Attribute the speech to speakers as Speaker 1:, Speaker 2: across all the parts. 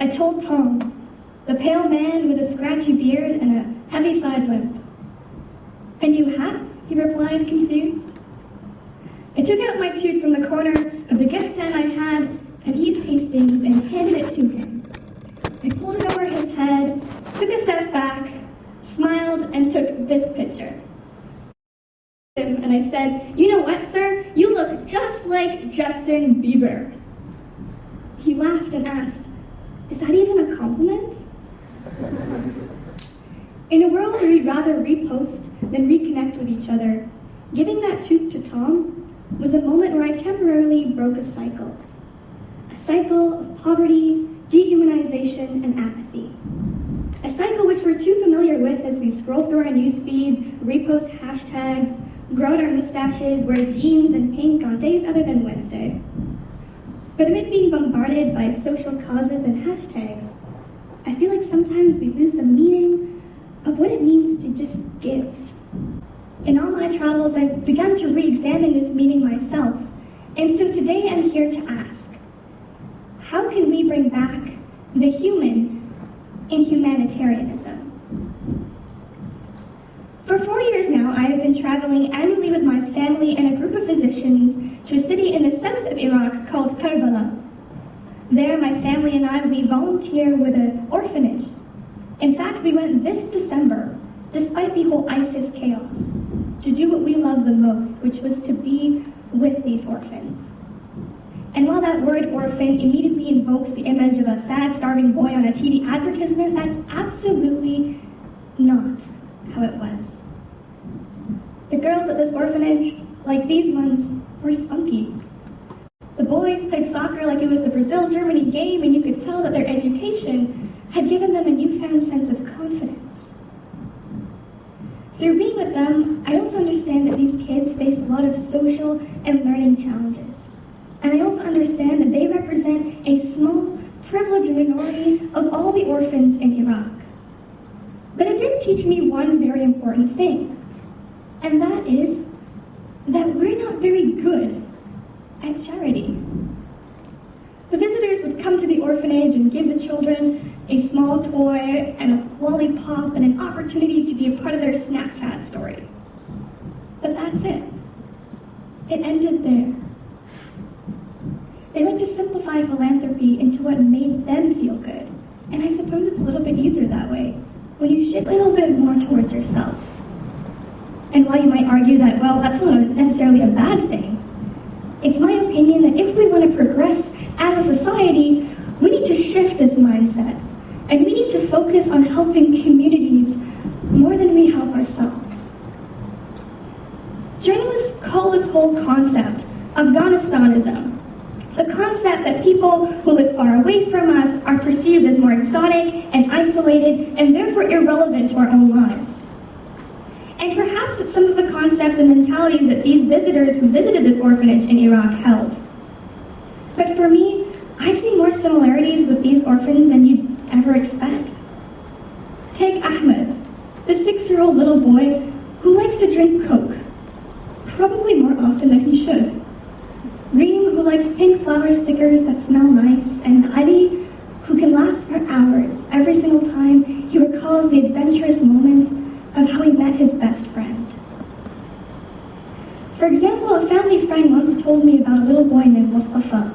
Speaker 1: I told Tom, the pale man with a scratchy beard and a heavy side limp. "A new hat?" he replied, confused. I took out my tooth from the corner of the gift stand I had at East Hastings and handed it to him. I pulled it over his head, took a step back, smiled, and took this picture. And I said, "You know what, sir? You look just like Justin Bieber." He laughed and asked, "Is that even a compliment?" In a world where we'd rather repost than reconnect with each other, giving that tooth to Tom was a moment where I temporarily broke a cycle. A cycle of poverty, dehumanization, and apathy. A cycle which we're too familiar with as we scroll through our news feeds, repost hashtags, grow out our mustaches, wear jeans and pink on days other than Wednesday. But amid being bombarded by social causes and hashtags, I feel like sometimes we lose the meaning of what it means to just give. In all my travels, I've begun to re-examine this meaning myself, and so today I'm here to ask, how can we bring back the human in humanitarianism? For 4 years now, I have been traveling annually with my family and a group of physicians to a city in the south of Iraq called Karbala. There, my family and we volunteer with an orphanage. In fact, we went this December, despite the whole ISIS chaos, to do what we love the most, which was to be with these orphans. And while that word orphan immediately invokes the image of a sad, starving boy on a TV advertisement, that's absolutely not how it was. The girls at this orphanage, like these ones, were spunky. The boys played soccer like it was the Brazil-Germany game, and you could tell that their education had given them a newfound sense of confidence. Through being with them, I also understand that these kids face a lot of social and learning challenges. And I also understand that they represent a small, privileged minority of all the orphans in Iraq. But it did teach me one very important thing, and that is that we're not very good at charity. The visitors would come to the orphanage and give the children a small toy and a lollipop and an opportunity to be a part of their Snapchat story. But that's it. It ended there. They like to simplify philanthropy into what made them feel good. And I suppose it's a little bit easier that way, when you shift a little bit more towards yourself. And while you might argue that, well, that's not necessarily a bad thing, it's my opinion that if we want to progress as a society, we need to shift this mindset. And we need to focus on helping communities more than we help ourselves. Journalists call this whole concept Afghanistanism. The concept that people who live far away from us are perceived as more exotic and isolated and therefore irrelevant to our own lives. And perhaps it's some of the concepts and mentalities that these visitors who visited this orphanage in Iraq held. But for me, I see more similarities with these orphans than you'd ever expect. Take Ahmed, the 6-year-old little boy who likes to drink Coke, probably more often than he should. Reem, who likes pink flower stickers that smell nice, and Ali, who can laugh for hours every single time he recalls the adventurous moment of how he met his best friend. For example, a family friend once told me about a little boy named Mustafa.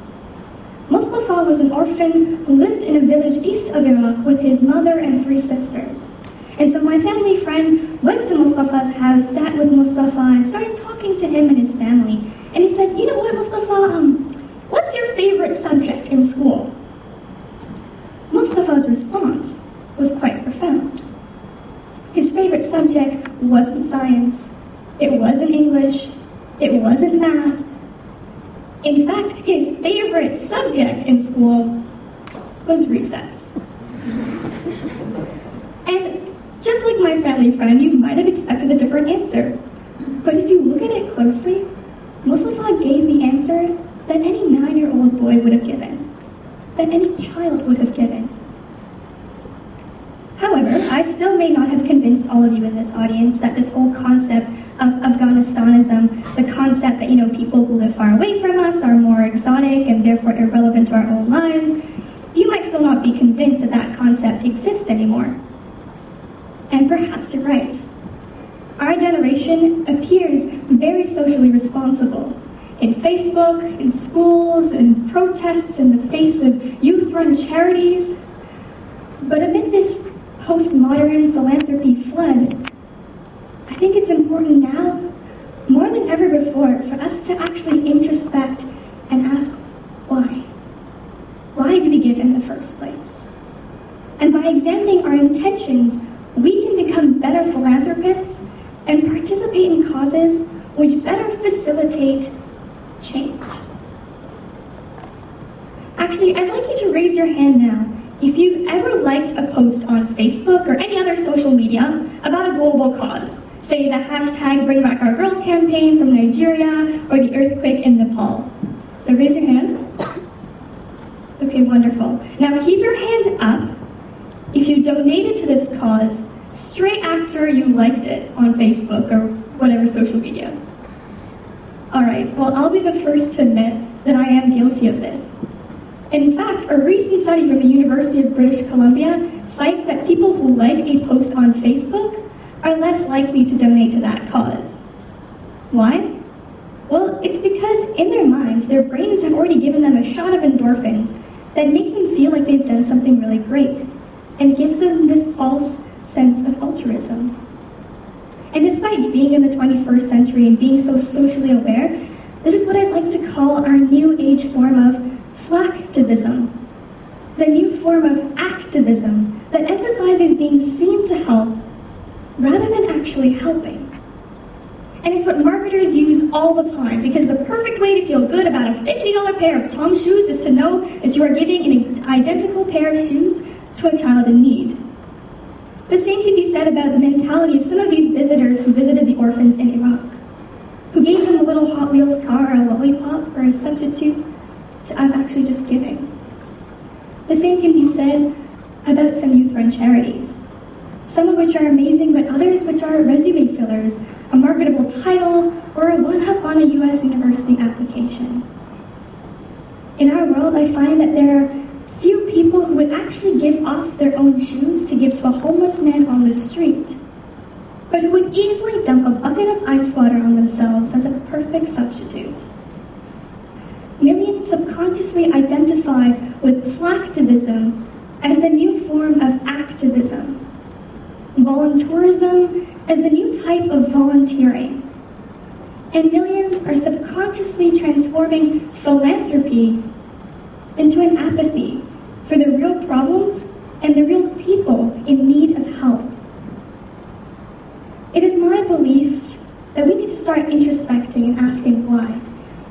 Speaker 1: Mustafa was an orphan who lived in a village east of Iraq with his mother and 3 sisters. And so my family friend went to Mustafa's house, sat with Mustafa, and started talking to him and his family. And he said, "You know what, Mustafa, what's your favorite subject in school?" Mustafa's response was quite profound. His favorite subject wasn't science, it wasn't English, it wasn't math. In fact, his favorite subject in school was recess. And just like my family friend, you might have expected a different answer. But if you look at it closely, Mustafa gave the answer that any 9-year-old boy would have given, that any child would have given. However, I still may not have convinced all of you in this audience that this whole concept of Afghanistanism, the concept that, people who live far away from us are more exotic and therefore irrelevant to our own lives, you might still not be convinced that that concept exists anymore. And perhaps you're right. Our generation appears very socially responsible. In Facebook, in schools, in protests in the face of youth-run charities. But amid this postmodern philanthropy flood, I think it's important now, more than ever before, for us to actually introspect and ask, why? Why do we give in the first place? And by examining our intentions, we can become better philanthropists and participate in causes which better facilitate change. Actually, I'd like you to raise your hand now if you've ever liked a post on Facebook or any other social media about a global cause. Say the hashtag Bring Back Our Girls campaign from Nigeria or the earthquake in Nepal. So raise your hand. Okay, wonderful. Now keep your hand up if you donated to this cause straight after you liked it on Facebook or whatever social media. All right, well, I'll be the first to admit that I am guilty of this. In fact, a recent study from the University of British Columbia cites that people who like a post on Facebook are less likely to donate to that cause. Why? Well, it's because in their minds, their brains have already given them a shot of endorphins that make them feel like they've done something really great, and gives them this false sense of altruism. And despite being in the 21st century and being so socially aware, this is what I'd like to call our new age form of slacktivism. The new form of activism that emphasizes being seen to help rather than actually helping. And it's what marketers use all the time, because the perfect way to feel good about a $50 pair of Tom's shoes is to know that you are giving an identical pair of shoes to a child in need. The same can be said about the mentality of some of these visitors who visited the orphans in Iraq, who gave them a little Hot Wheels car or a lollipop for a substitute to actually just giving. The same can be said about some youth-run charities, some of which are amazing, but others which are resume fillers, a marketable title, or a one-up on a U.S. university application. In our world, I find that there are few people who would actually give off their own shoes to give to a homeless man on the street, but who would easily dump a bucket of ice water on themselves as a perfect substitute. Millions subconsciously identify with slacktivism as the new form of activism, voluntourism as the new type of volunteering, and millions are subconsciously transforming philanthropy into an apathy for the real problems and the real people in need of help. It is my belief that we need to start introspecting and asking why.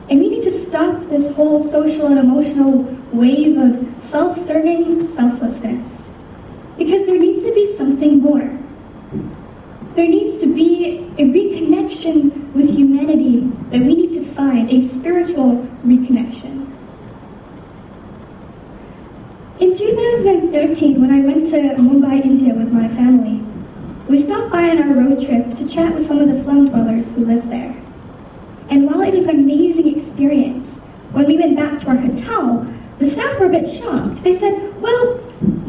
Speaker 1: And we need to stop this whole social and emotional wave of self-serving selflessness. Because there needs to be something more. There needs to be a reconnection with humanity that we need to find, a spiritual reconnection. In 2013, when I went to Mumbai, India with my family, we stopped by on our road trip to chat with some of the slum dwellers who live there. And while it was an amazing experience, when we went back to our hotel, the staff were a bit shocked. They said, well,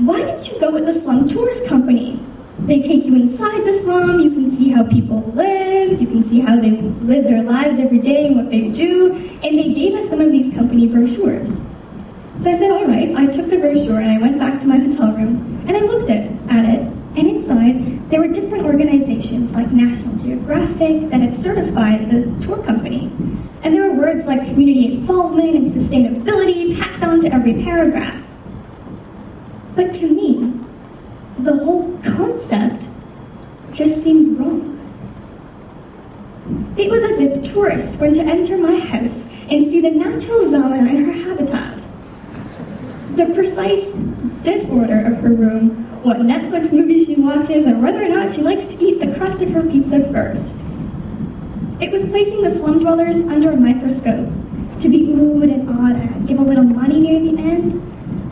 Speaker 1: why didn't you go with the slum tourist company? They take you inside the slum, you can see how people live, you can see how they live their lives every day and what they do, and they gave us some of these company brochures. So I said, all right, I took the brochure and I went back to my hotel room and I looked at it, and inside there were different organizations like National Geographic that had certified the tour company. And there were words like community involvement and sustainability tacked onto every paragraph. But to me, the whole concept just seemed wrong. It was as if tourists were to enter my house and see the natural Zamina in her habitat, the precise disorder of her room, what Netflix movie she watches, and whether or not she likes to eat the crust of her pizza first. It was placing the slum dwellers under a microscope to be oohed and awed at, give a little money near the end,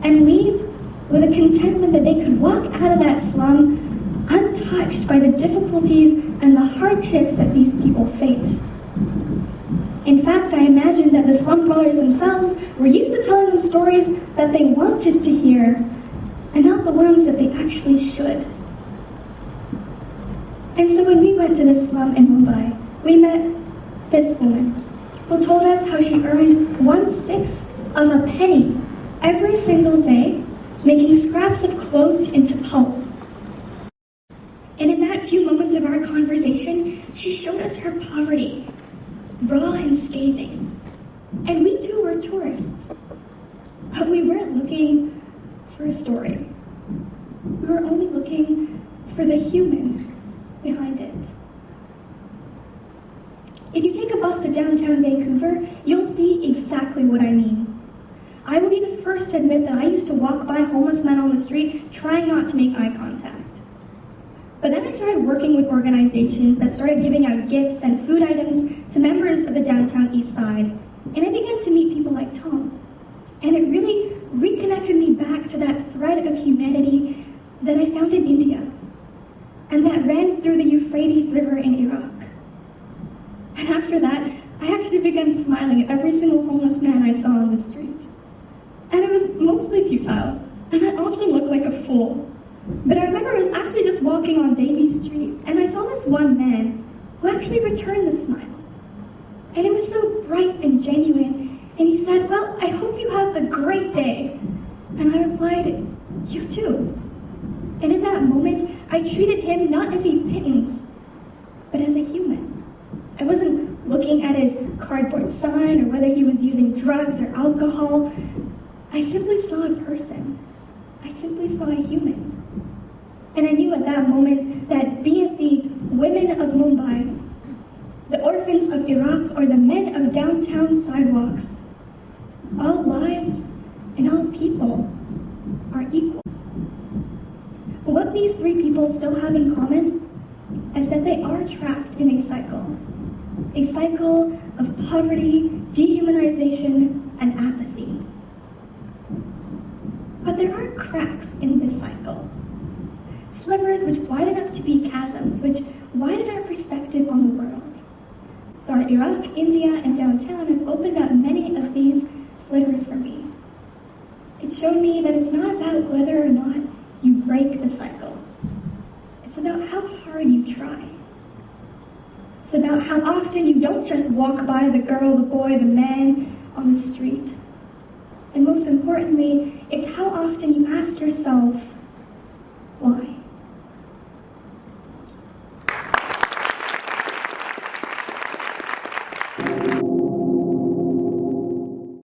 Speaker 1: and leave with a contentment that they could walk out of that slum untouched by the difficulties and the hardships that these people faced. In fact, I imagine that the slum dwellers themselves were used to telling them stories that they wanted to hear, and not the ones that they actually should. And so when we went to this slum in Mumbai, we met this woman who told us how she earned 1/6 of a penny every single day, making scraps of clothes into pulp. And in that few moments of our conversation, she showed us her poverty, raw and scathing. And we too were tourists, but we weren't looking for a story. We were only looking for the human behind it. If you take a bus to downtown Vancouver, you'll see exactly what I mean. I will be the first to admit that I used to walk by homeless men on the street trying not to make eye contact. But then I started working with organizations that started giving out gifts and food items to members of the downtown east side, and I began to meet people like Tom. And it really reconnected me back to that thread of humanity that I found in India, and that ran through the Euphrates River in Iraq. And after that, I actually began smiling at every single homeless man I saw on the street. And it was mostly futile, and I often looked like a fool. But I remember I was actually just walking on Davie Street, and I saw this one man who actually returned the smile. And it was so bright and genuine, and he said, "Well, I hope you have a great day." And I replied, "You too." And in that moment, I treated him not as a pittance, but as a human. I wasn't looking at his cardboard sign or whether he was using drugs or alcohol. I simply saw a person. I simply saw a human. And I knew at that moment that be it the women of Mumbai, the orphans of Iraq, or the men of downtown sidewalks, all lives and all people are equal. But what these three people still have in common is that they are trapped in a cycle of poverty, dehumanization, and apathy. But there are cracks in this cycle. Slivers which widen up to be chasms, which widen our perspective on the world. So Iraq, India, and downtown have opened up many of these slivers for me. It showed me that it's not about whether or not you break the cycle. It's about how hard you try. It's about how often you don't just walk by the girl, the boy, the man on the street. And most importantly, it's how often you ask yourself,